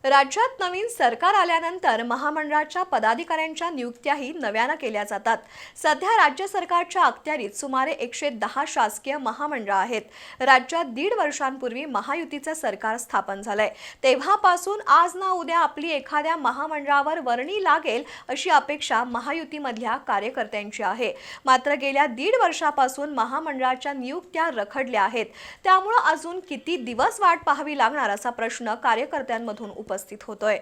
राज्यात नवीन सरकार आल्यानंतर महामंडळाच्या पदाधिकाऱ्यांच्या नियुक्त्याही नव्यानं केल्या जातात। सध्या राज्य सरकारच्या अखत्यारीत सुमारे 110 शासकीय महामंडळं आहेत। राज्यात 1.5 वर्षांपूर्वी महायुतीचं सरकार स्थापन झालंय, तेव्हापासून आज ना उद्या आपली एखाद्या महामंडळावर वर्णी लागेल अशी अपेक्षा महायुतीमधल्या कार्यकर्त्यांची आहे। मात्र गेल्या 1.5 वर्षापासून महामंडळाच्या नियुक्त्या रखडल्या आहेत, त्यामुळे अजून किती दिवस वाट पाहावी लागणार असा प्रश्न कार्यकर्त्यांमधून उपस्थित होतोय।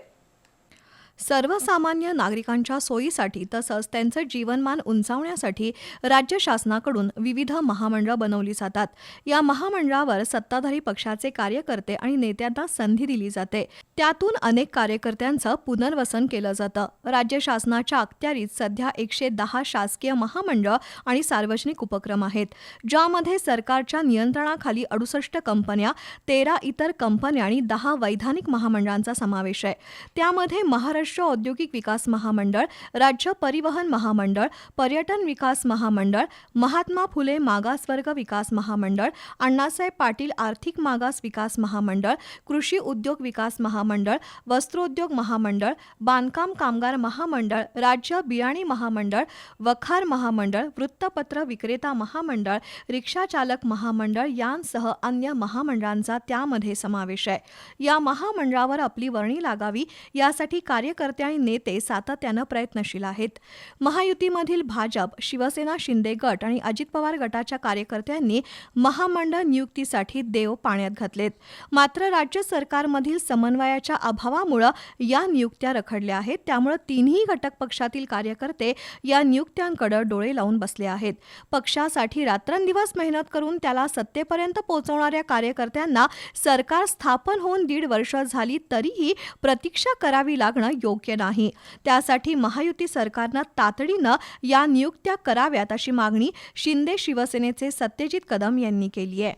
सर्वसामान्य नागरिकांच्या सोयीसाठी तसंच त्यांचं जीवनमान उंचावण्यासाठी राज्य शासनाकडून विविध महामंडळं बनवली जातात। या महामंडळावर सत्ताधारी पक्षाचे कार्यकर्ते आणि नेत्यांना संधी दिली जाते, त्यातून अनेक कार्यकर्त्यांचं पुनर्वसन केलं जातं। राज्य शासनाच्या अखत्यारीत सध्या 110 शासकीय महामंडळं आणि सार्वजनिक उपक्रम आहेत, ज्यामध्ये सरकारच्या नियंत्रणाखाली 68 कंपन्या, 13 इतर कंपन्या आणि 10 वैधानिक महामंडळांचा समावेश आहे। त्यामध्ये महाराष्ट्र औद्योगिक विकास महामंडळ, राज्य परिवहन महामंडळ, पर्यटन विकास महामंडळ, महात्मा फुले मागासवर्ग विकास महामंडळ, अण्णासाहेब पाटील आर्थिक मागास विकास महामंडळ, कृषी उद्योग विकास महामंडळ, वस्त्रोद्योग महामंडळ, बांधकाम कामगार महामंडळ, राज्य बियाणे महामंडळ, वखार महामंडळ, वृत्तपत्र विक्रेता महामंडळ, रिक्षा चालक महामंडळ यांसह अन्य महामंडळांचा त्यामध्ये समावेश आहे। या महामंडळावर आपली वर्णी लागावी यासाठी कार्यकर्ते आणि नेते सातत्यानं प्रयत्नशील आहेत। महायुतीमधील भाजप, शिवसेना, शिंदे गट आणि अजित पवार गटाच्या कार्यकर्त्यांनी महामंडळ नियुक्तीसाठी देव पाण्यात घातलेत। मात्र राज्य सरकारमधील समन्वयाच्या अभावामुळे या नियुक्त्या रखडल्या आहेत, त्यामुळे तिन्ही घटक पक्षातील कार्यकर्ते या नियुक्त्यांकडे डोळे लावून बसले आहेत। पक्षासाठी रात्रंदिवस मेहनत करून त्याला सत्तेपर्यंत पोहोचवणाऱ्या कार्यकर्त्यांना सरकार स्थापन होऊन 1.5 वर्ष झाली तरीही प्रतीक्षा करावी लागणं योग्य नाही। त्यासाठी महायुती सरकारनं तातडीनं या नियुक्त्या कराव्यात अशी मागणी शिंदे शिवसेनेचे सत्यजित कदम यांनी केली आहे।